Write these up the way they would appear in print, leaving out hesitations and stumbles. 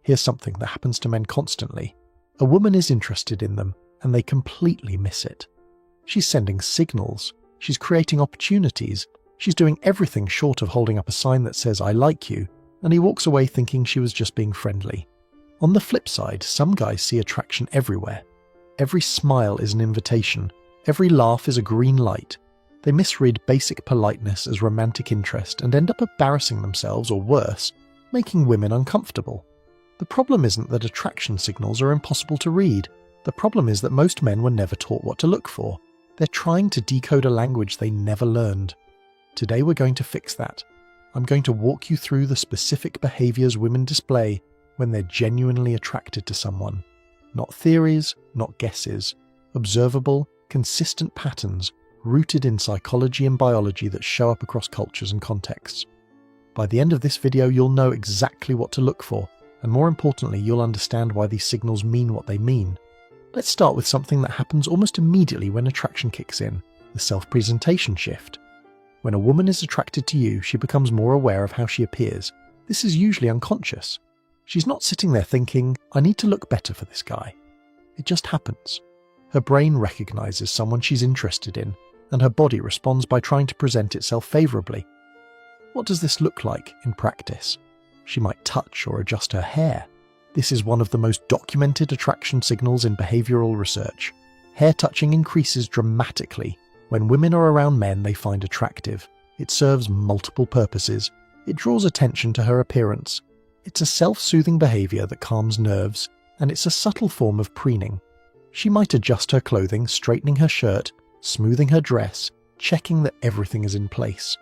Here's something that happens to men constantly. A woman is interested in them, and they completely miss it. She's sending signals. She's creating opportunities. She's doing everything short of holding up a sign that says, "I like you," and he walks away thinking she was just being friendly. On the flip side, some guys see attraction everywhere. Every smile is an invitation. Every laugh is a green light. They misread basic politeness as romantic interest and end up embarrassing themselves, or worse, making women uncomfortable. The problem isn't that attraction signals are impossible to read. The problem is that most men were never taught what to look for. They're trying to decode a language they never learned. Today we're going to fix that. I'm going to walk you through the specific behaviors women display when they're genuinely attracted to someone. Not theories, not guesses. Observable, consistent patterns rooted in psychology and biology that show up across cultures and contexts. By the end of this video, you'll know exactly what to look for, and more importantly, you'll understand why these signals mean what they mean. Let's start with something that happens almost immediately when attraction kicks in, the self-presentation shift. When a woman is attracted to you, she becomes more aware of how she appears. This is usually unconscious. She's not sitting there thinking, "I need to look better for this guy." It just happens. Her brain recognizes someone she's interested in, and her body responds by trying to present itself favorably. What does this look like in practice? She might touch or adjust her hair. This is one of the most documented attraction signals in behavioral research. Hair touching increases dramatically when women are around men they find attractive. It serves multiple purposes. It draws attention to her appearance. It's a self-soothing behavior that calms nerves, and it's a subtle form of preening. She might adjust her clothing, straightening her shirt, smoothing her dress, checking that everything is in place.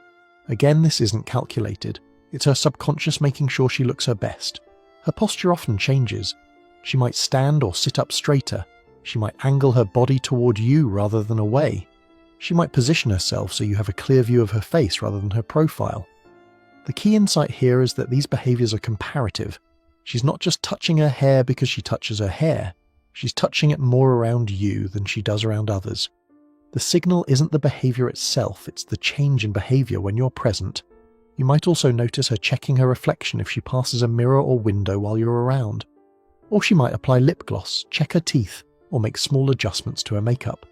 Again, this isn't calculated. It's her subconscious making sure she looks her best. Her posture often changes. She might stand or sit up straighter. She might angle her body toward you rather than away. She might position herself so you have a clear view of her face rather than her profile. The key insight here is that these behaviors are comparative. She's not just touching her hair because she touches her hair. She's touching it more around you than she does around others. The signal isn't the behavior itself, it's the change in behavior when you're present. You might also notice her checking her reflection if she passes a mirror or window while you're around. Or she might apply lip gloss, check her teeth, or make small adjustments to her makeup.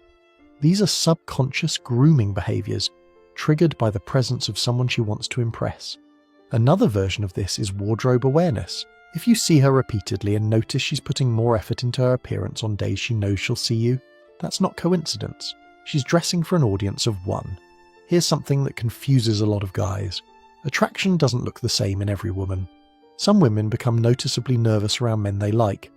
These are subconscious grooming behaviors, triggered by the presence of someone she wants to impress. Another version of this is wardrobe awareness. If you see her repeatedly and notice she's putting more effort into her appearance on days she knows she'll see you, that's not coincidence. She's dressing for an audience of one. Here's something that confuses a lot of guys. Attraction doesn't look the same in every woman. Some women become noticeably nervous around men they like.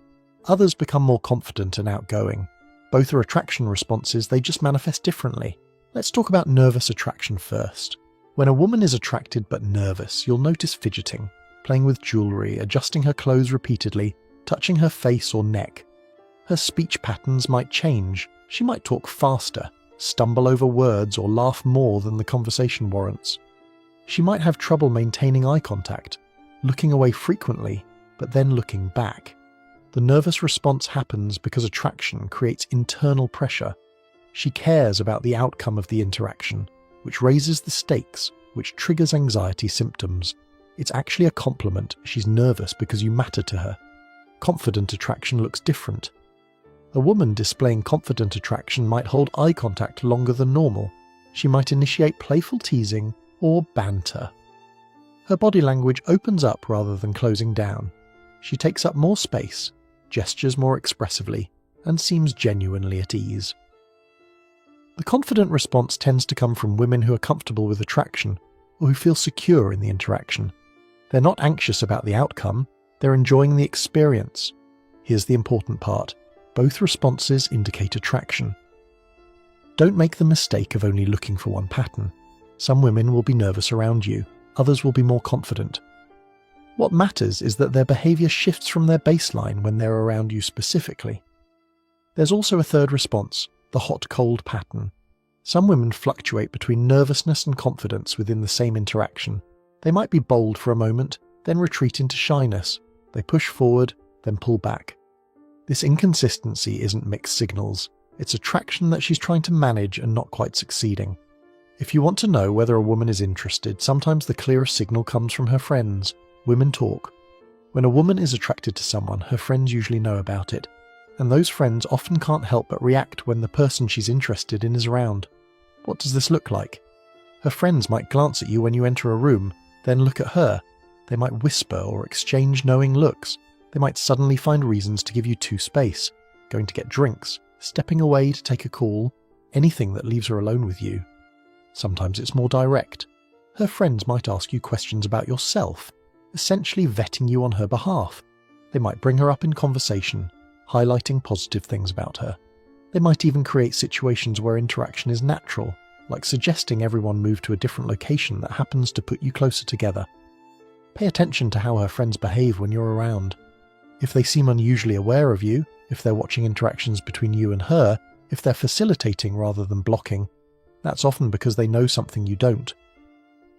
Others become more confident and outgoing. Both are attraction responses, they just manifest differently. Let's talk about nervous attraction first. When a woman is attracted but nervous, you'll notice fidgeting, playing with jewelry, adjusting her clothes repeatedly, touching her face or neck. Her speech patterns might change. She might talk faster, stumble over words, or laugh more than the conversation warrants. She might have trouble maintaining eye contact, looking away frequently, but then looking back. The nervous response happens because attraction creates internal pressure. She cares about the outcome of the interaction, which raises the stakes, which triggers anxiety symptoms. It's actually a compliment. She's nervous because you matter to her. Confident attraction looks different. A woman displaying confident attraction might hold eye contact longer than normal. She might initiate playful teasing or banter. Her body language opens up rather than closing down. She takes up more space, gestures more expressively, and seems genuinely at ease. The confident response tends to come from women who are comfortable with attraction or who feel secure in the interaction. They're not anxious about the outcome, they're enjoying the experience. Here's the important part. Both responses indicate attraction. Don't make the mistake of only looking for one pattern. Some women will be nervous around you, others will be more confident. What matters is that their behavior shifts from their baseline when they're around you specifically. There's also a third response, the hot-cold pattern. Some women fluctuate between nervousness and confidence within the same interaction. They might be bold for a moment, then retreat into shyness. They push forward, then pull back. This inconsistency isn't mixed signals. It's attraction that she's trying to manage and not quite succeeding. If you want to know whether a woman is interested, sometimes the clearest signal comes from her friends. Women talk. When a woman is attracted to someone, her friends usually know about it, and those friends often can't help but react when the person she's interested in is around. What does this look like? Her friends might glance at you when you enter a room, then look at her. They might whisper or exchange knowing looks. They might suddenly find reasons to give you space, going to get drinks, stepping away to take a call, anything that leaves her alone with you. Sometimes it's more direct. Her friends might ask you questions about yourself, essentially vetting you on her behalf. They might bring her up in conversation, highlighting positive things about her. They might even create situations where interaction is natural, like suggesting everyone move to a different location that happens to put you closer together. Pay attention to how her friends behave when you're around. If they seem unusually aware of you, if they're watching interactions between you and her, if they're facilitating rather than blocking, that's often because they know something you don't.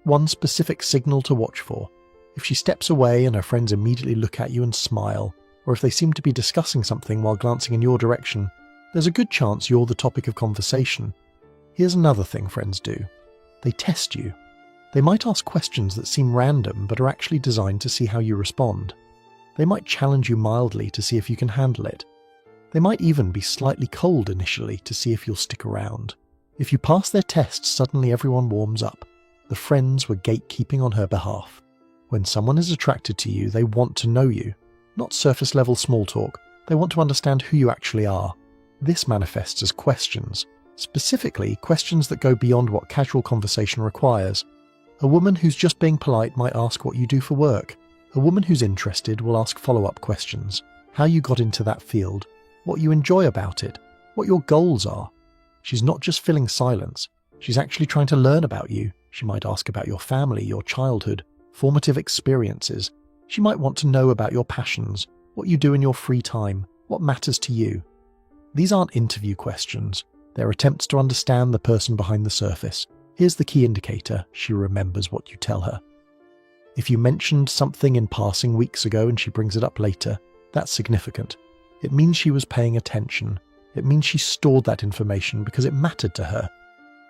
One specific signal to watch for: if she steps away and her friends immediately look at you and smile, or if they seem to be discussing something while glancing in your direction, there's a good chance you're the topic of conversation. Here's another thing friends do. They test you. They might ask questions that seem random but are actually designed to see how you respond. They might challenge you mildly to see if you can handle it. They might even be slightly cold initially to see if you'll stick around. If you pass their tests, suddenly everyone warms up. The friends were gatekeeping on her behalf. When someone is attracted to you, they want to know you. Not surface-level small talk. They want to understand who you actually are. This manifests as questions. Specifically, questions that go beyond what casual conversation requires. A woman who's just being polite might ask what you do for work. A woman who's interested will ask follow-up questions. How you got into that field, what you enjoy about it, what your goals are. She's not just filling silence. She's actually trying to learn about you. She might ask about your family, your childhood, formative experiences. She might want to know about your passions, what you do in your free time, what matters to you. These aren't interview questions. They're attempts to understand the person behind the surface. Here's the key indicator: she remembers what you tell her. If you mentioned something in passing weeks ago and she brings it up later, that's significant. It means she was paying attention. It means she stored that information because it mattered to her.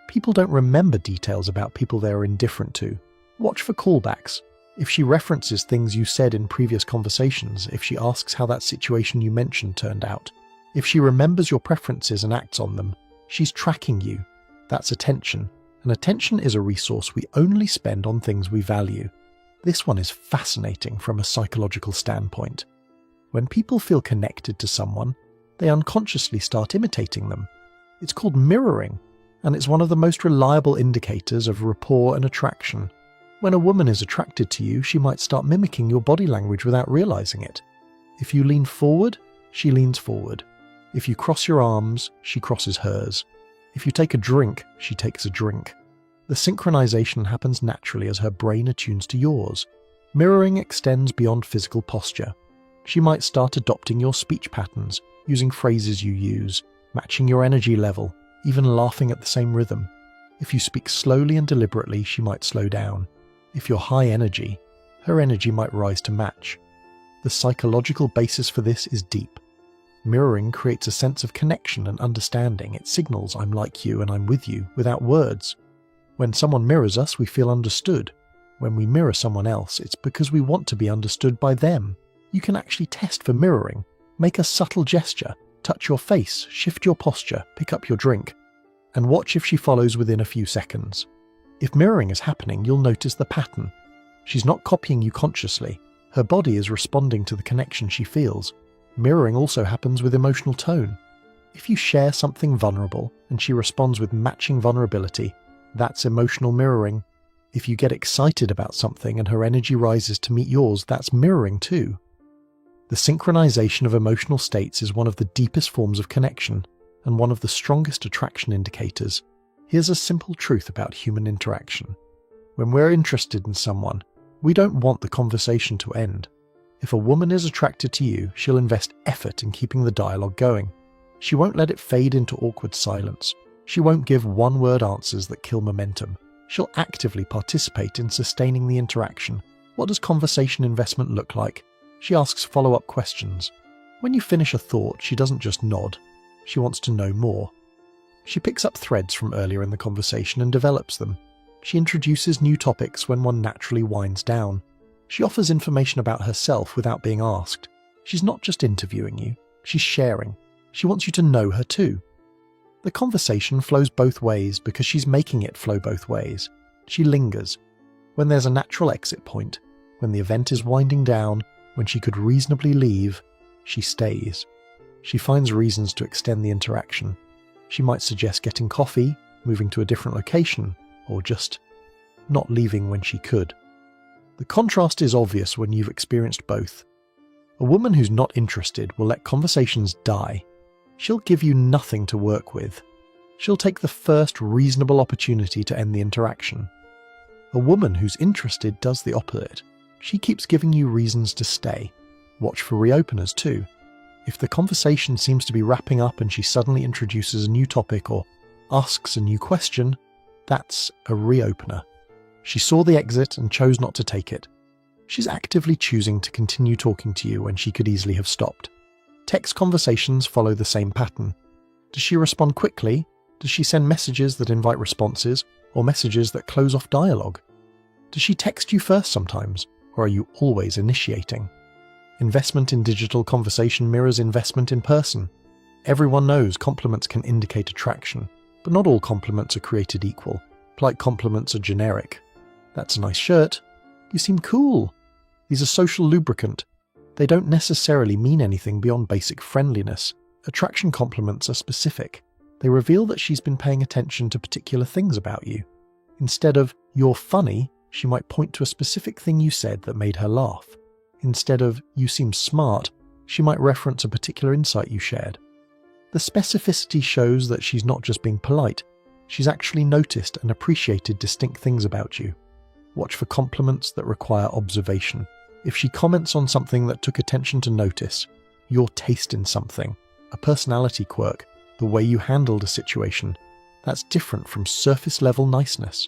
People don't remember details about people they are indifferent to. Watch for callbacks. If she references things you said in previous conversations, if she asks how that situation you mentioned turned out, if she remembers your preferences and acts on them, she's tracking you. That's attention. And attention is a resource we only spend on things we value. This one is fascinating from a psychological standpoint. When people feel connected to someone, they unconsciously start imitating them. It's called mirroring, and it's one of the most reliable indicators of rapport and attraction. When a woman is attracted to you, she might start mimicking your body language without realizing it. If you lean forward, she leans forward. If you cross your arms, she crosses hers. If you take a drink, she takes a drink. The synchronization happens naturally as her brain attunes to yours. Mirroring extends beyond physical posture. She might start adopting your speech patterns, using phrases you use, matching your energy level, even laughing at the same rhythm. If you speak slowly and deliberately, she might slow down. If you're high energy, her energy might rise to match. The psychological basis for this is deep. Mirroring creates a sense of connection and understanding. It signals I'm like you and I'm with you without words. When someone mirrors us, we feel understood. When we mirror someone else, it's because we want to be understood by them. You can actually test for mirroring. Make a subtle gesture, touch your face, shift your posture, pick up your drink, and watch if she follows within a few seconds. If mirroring is happening, you'll notice the pattern. She's not copying you consciously. Her body is responding to the connection she feels. Mirroring also happens with emotional tone. If you share something vulnerable and she responds with matching vulnerability, that's emotional mirroring. If you get excited about something and her energy rises to meet yours, that's mirroring too. The synchronization of emotional states is one of the deepest forms of connection and one of the strongest attraction indicators. Here's a simple truth about human interaction. When we're interested in someone, we don't want the conversation to end. If a woman is attracted to you, she'll invest effort in keeping the dialogue going. She won't let it fade into awkward silence. She won't give one-word answers that kill momentum. She'll actively participate in sustaining the interaction. What does conversation investment look like? She asks follow-up questions. When you finish a thought, she doesn't just nod. She wants to know more. She picks up threads from earlier in the conversation and develops them. She introduces new topics when one naturally winds down. She offers information about herself without being asked. She's not just interviewing you, she's sharing. She wants you to know her too. The conversation flows both ways because she's making it flow both ways. She lingers. When there's a natural exit point, when the event is winding down, when she could reasonably leave, she stays. She finds reasons to extend the interaction. She might suggest getting coffee, moving to a different location, or just not leaving when she could. The contrast is obvious when you've experienced both. A woman who's not interested will let conversations die. She'll give you nothing to work with. She'll take the first reasonable opportunity to end the interaction. A woman who's interested does the opposite. She keeps giving you reasons to stay. Watch for reopeners too. If the conversation seems to be wrapping up and she suddenly introduces a new topic or asks a new question, that's a reopener. She saw the exit and chose not to take it. She's actively choosing to continue talking to you when she could easily have stopped. Text conversations follow the same pattern. Does she respond quickly? Does she send messages that invite responses or messages that close off dialogue? Does she text you first sometimes, or are you always initiating? Investment in digital conversation mirrors investment in person. Everyone knows compliments can indicate attraction, but not all compliments are created equal. Polite compliments are generic. That's a nice shirt. You seem cool. These are social lubricant. They don't necessarily mean anything beyond basic friendliness. Attraction compliments are specific. They reveal that she's been paying attention to particular things about you. Instead of, "You're funny," she might point to a specific thing you said that made her laugh. Instead of, "You seem smart," she might reference a particular insight you shared. The specificity shows that she's not just being polite, she's actually noticed and appreciated distinct things about you. Watch for compliments that require observation. If she comments on something that took attention to notice, your taste in something, a personality quirk, the way you handled a situation, that's different from surface-level niceness.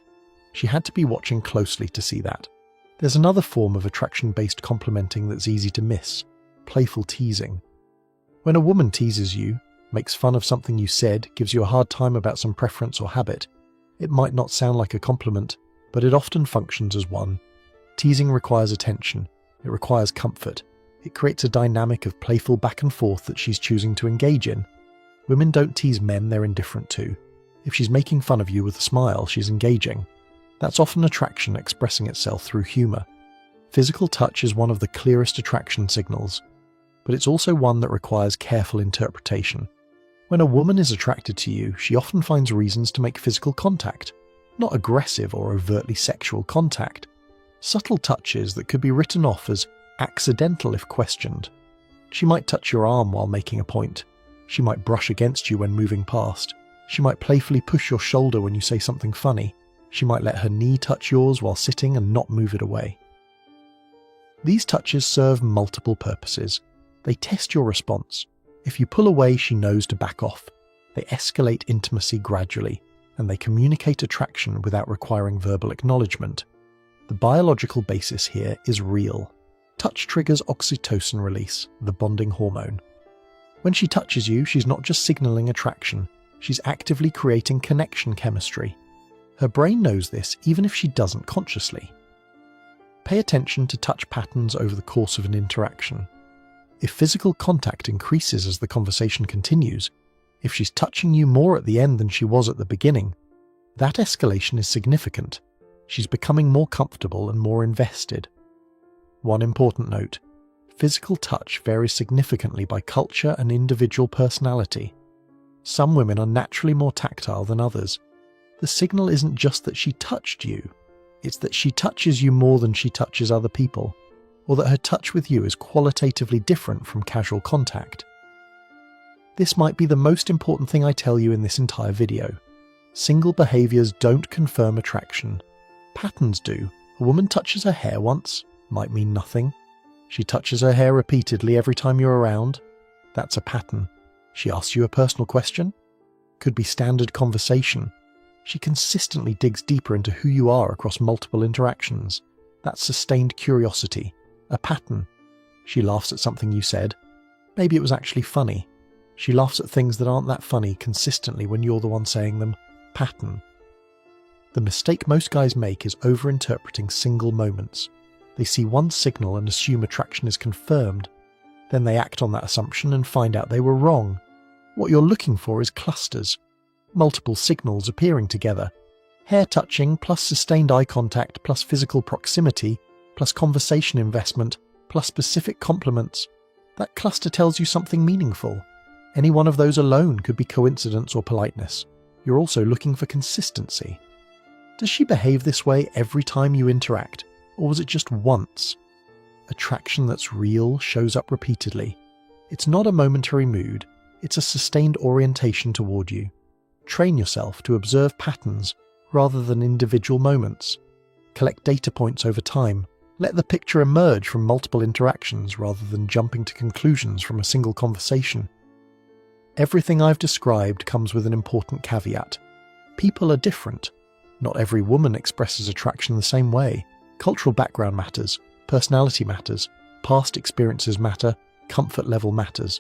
She had to be watching closely to see that. There's another form of attraction-based complimenting that's easy to miss: playful teasing. When a woman teases you, makes fun of something you said, gives you a hard time about some preference or habit, it might not sound like a compliment, but it often functions as one. Teasing requires attention. It requires comfort. It creates a dynamic of playful back and forth that she's choosing to engage in. Women don't tease men they're indifferent to. If she's making fun of you with a smile, she's engaging. That's often attraction expressing itself through humour. Physical touch is one of the clearest attraction signals, but it's also one that requires careful interpretation. When a woman is attracted to you, she often finds reasons to make physical contact. Not aggressive or overtly sexual contact. Subtle touches that could be written off as accidental if questioned. She might touch your arm while making a point. She might brush against you when moving past. She might playfully push your shoulder when you say something funny. She might let her knee touch yours while sitting and not move it away. These touches serve multiple purposes. They test your response. If you pull away, she knows to back off. They escalate intimacy gradually, and they communicate attraction without requiring verbal acknowledgement. The biological basis here is real. Touch triggers oxytocin release, the bonding hormone. When she touches you, she's not just signaling attraction, she's actively creating connection chemistry. Her brain knows this even if she doesn't consciously. Pay attention to touch patterns over the course of an interaction. If physical contact increases as the conversation continues, if she's touching you more at the end than she was at the beginning, that escalation is significant. She's becoming more comfortable and more invested. One important note: physical touch varies significantly by culture and individual personality. Some women are naturally more tactile than others. The signal isn't just that she touched you, it's that she touches you more than she touches other people, or that her touch with you is qualitatively different from casual contact. This might be the most important thing I tell you in this entire video. Single behaviours don't confirm attraction. Patterns do. A woman touches her hair once, might mean nothing. She touches her hair repeatedly every time you're around. That's a pattern. She asks you a personal question. Could be standard conversation. She consistently digs deeper into who you are across multiple interactions. That's sustained curiosity. A pattern. She laughs at something you said. Maybe it was actually funny. She laughs at things that aren't that funny consistently when you're the one saying them. Pattern. The mistake most guys make is overinterpreting single moments. They see one signal and assume attraction is confirmed. Then they act on that assumption and find out they were wrong. What you're looking for is clusters. Multiple signals appearing together. Hair touching plus sustained eye contact plus physical proximity plus conversation investment plus specific compliments. That cluster tells you something meaningful. Any one of those alone could be coincidence or politeness. You're also looking for consistency. Does she behave this way every time you interact, or was it just once? Attraction that's real shows up repeatedly. It's not a momentary mood, it's a sustained orientation toward you. Train yourself to observe patterns rather than individual moments. Collect data points over time. Let the picture emerge from multiple interactions rather than jumping to conclusions from a single conversation. Everything I've described comes with an important caveat. People are different. Not every woman expresses attraction the same way. Cultural background matters, personality matters, past experiences matter, comfort level matters.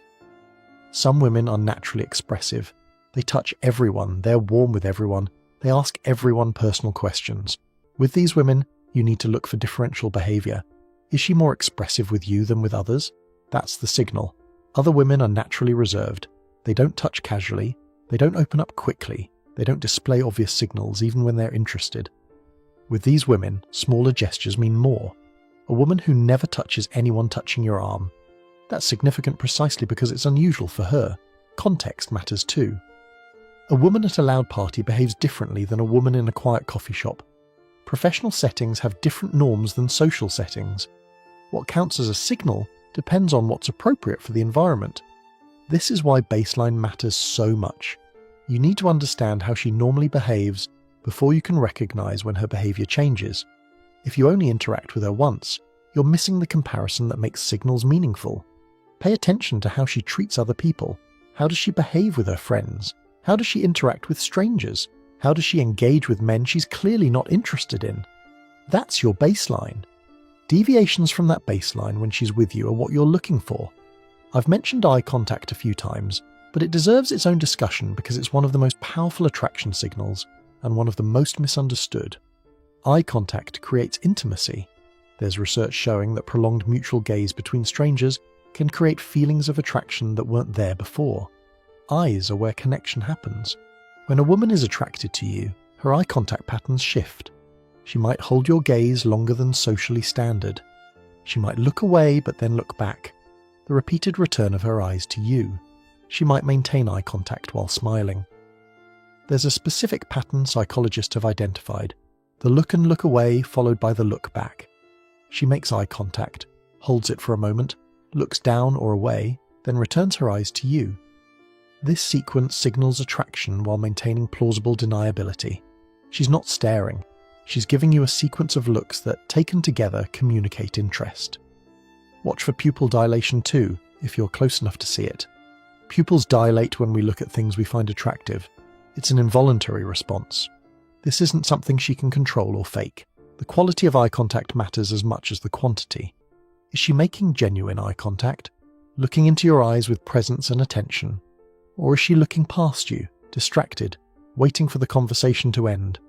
Some women are naturally expressive. They touch everyone, they're warm with everyone, they ask everyone personal questions. With these women, you need to look for differential behaviour. Is she more expressive with you than with others? That's the signal. Other women are naturally reserved. They don't touch casually, they don't open up quickly, they don't display obvious signals even when they're interested. With these women, smaller gestures mean more. A woman who never touches anyone touching your arm. That's significant precisely because it's unusual for her. Context matters too. A woman at a loud party behaves differently than a woman in a quiet coffee shop. Professional settings have different norms than social settings. What counts as a signal depends on what's appropriate for the environment. This is why baseline matters so much. You need to understand how she normally behaves before you can recognize when her behavior changes. If you only interact with her once, you're missing the comparison that makes signals meaningful. Pay attention to how she treats other people. How does she behave with her friends? How does she interact with strangers? How does she engage with men she's clearly not interested in? That's your baseline. Deviations from that baseline when she's with you are what you're looking for. I've mentioned eye contact a few times, but it deserves its own discussion because it's one of the most powerful attraction signals and one of the most misunderstood. Eye contact creates intimacy. There's research showing that prolonged mutual gaze between strangers can create feelings of attraction that weren't there before. Eyes are where connection happens. When a woman is attracted to you, her eye contact patterns shift. She might hold your gaze longer than socially standard. She might look away but then look back. The repeated return of her eyes to you. She might maintain eye contact while smiling. There's a specific pattern psychologists have identified. The look and look away followed by the look back. She makes eye contact, holds it for a moment, looks down or away, then returns her eyes to you. This sequence signals attraction while maintaining plausible deniability. She's not staring. She's giving you a sequence of looks that, taken together, communicate interest. Watch for pupil dilation too, if you're close enough to see it. Pupils dilate when we look at things we find attractive. It's an involuntary response. This isn't something she can control or fake. The quality of eye contact matters as much as the quantity. Is she making genuine eye contact? Looking into your eyes with presence and attention? Or is she looking past you, distracted, waiting for the conversation to end?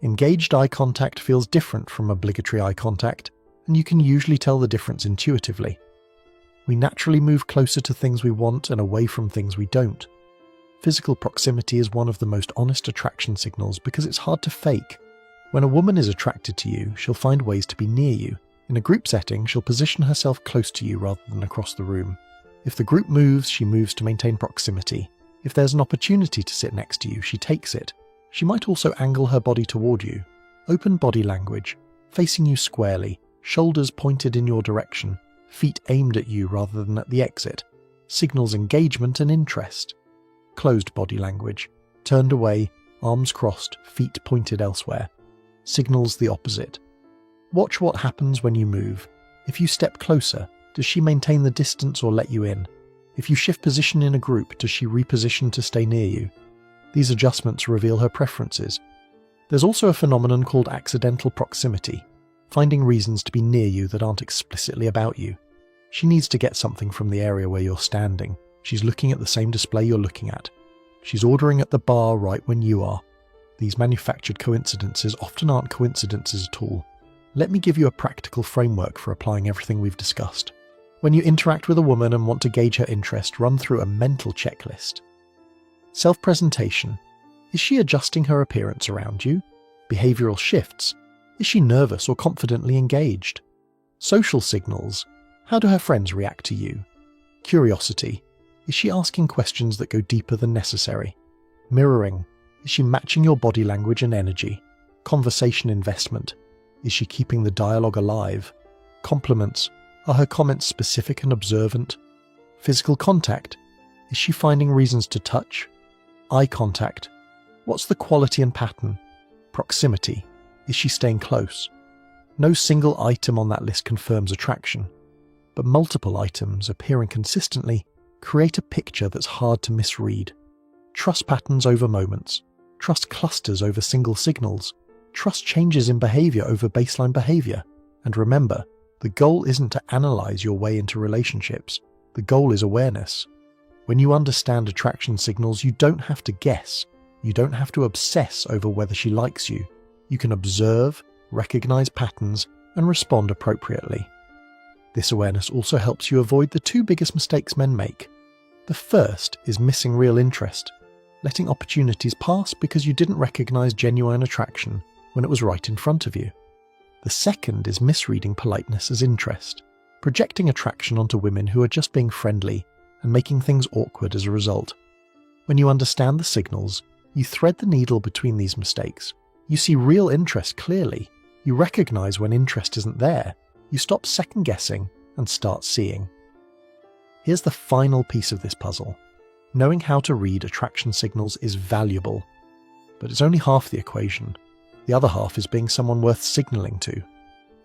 Engaged eye contact feels different from obligatory eye contact, and you can usually tell the difference intuitively. We naturally move closer to things we want and away from things we don't. Physical proximity is one of the most honest attraction signals because it's hard to fake. When a woman is attracted to you, she'll find ways to be near you. In a group setting, she'll position herself close to you rather than across the room. If the group moves, she moves to maintain proximity. If there's an opportunity to sit next to you, she takes it. She might also angle her body toward you. Open body language, facing you squarely, shoulders pointed in your direction, feet aimed at you rather than at the exit, signals engagement and interest. Closed body language, turned away, arms crossed, feet pointed elsewhere, signals the opposite. Watch what happens when you move. If you step closer, does she maintain the distance or let you in? If you shift position in a group, does she reposition to stay near you? These adjustments reveal her preferences. There's also a phenomenon called accidental proximity, finding reasons to be near you that aren't explicitly about you. She needs to get something from the area where you're standing. She's looking at the same display you're looking at. She's ordering at the bar right when you are. These manufactured coincidences often aren't coincidences at all. Let me give you a practical framework for applying everything we've discussed. When you interact with a woman and want to gauge her interest, run through a mental checklist. Self-presentation. Is she adjusting her appearance around you? Behavioral shifts. Is she nervous or confidently engaged? Social signals. How do her friends react to you? Curiosity. Is she asking questions that go deeper than necessary? Mirroring. Is she matching your body language and energy? Conversation investment. Is she keeping the dialogue alive? Compliments. Are her comments specific and observant? Physical contact. Is she finding reasons to touch? Eye contact. What's the quality and pattern? Proximity. Is she staying close? No single item on that list confirms attraction, but multiple items appearing consistently create a picture that's hard to misread. Trust patterns over moments. Trust clusters over single signals. Trust changes in behavior over baseline behavior. And remember, the goal isn't to analyze your way into relationships. The goal is awareness. When you understand attraction signals, you don't have to guess. You don't have to obsess over whether she likes you. You can observe, recognize patterns, and respond appropriately. This awareness also helps you avoid the two biggest mistakes men make. The first is missing real interest, letting opportunities pass because you didn't recognize genuine attraction when it was right in front of you. The second is misreading politeness as interest, projecting attraction onto women who are just being friendly and making things awkward as a result. When you understand the signals, you thread the needle between these mistakes. You see real interest clearly. You recognize when interest isn't there. You stop second-guessing and start seeing. Here's the final piece of this puzzle. Knowing how to read attraction signals is valuable, but it's only half the equation. The other half is being someone worth signaling to.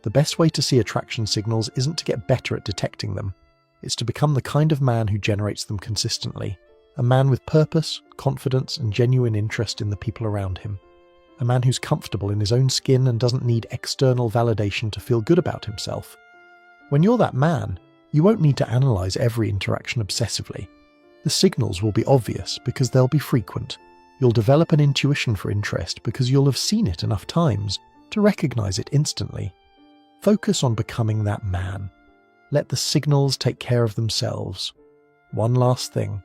The best way to see attraction signals isn't to get better at detecting them. It's to become the kind of man who generates them consistently. A man with purpose, confidence, and genuine interest in the people around him. A man who's comfortable in his own skin and doesn't need external validation to feel good about himself. When you're that man, you won't need to analyze every interaction obsessively. The signals will be obvious because they'll be frequent. You'll develop an intuition for interest because you'll have seen it enough times to recognize it instantly. Focus on becoming that man. Let the signals take care of themselves. One last thing.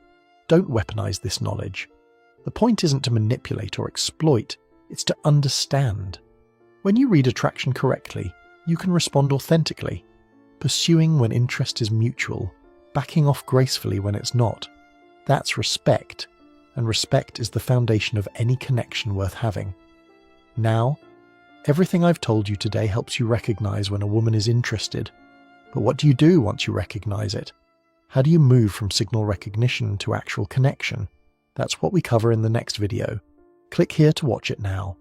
Don't weaponize this knowledge. The point isn't to manipulate or exploit, it's to understand. When you read attraction correctly, you can respond authentically, pursuing when interest is mutual, backing off gracefully when it's not. That's respect, and respect is the foundation of any connection worth having. Now, everything I've told you today helps you recognize when a woman is interested. But what do you do once you recognize it? How do you move from signal recognition to actual connection? That's what we cover in the next video. Click here to watch it now.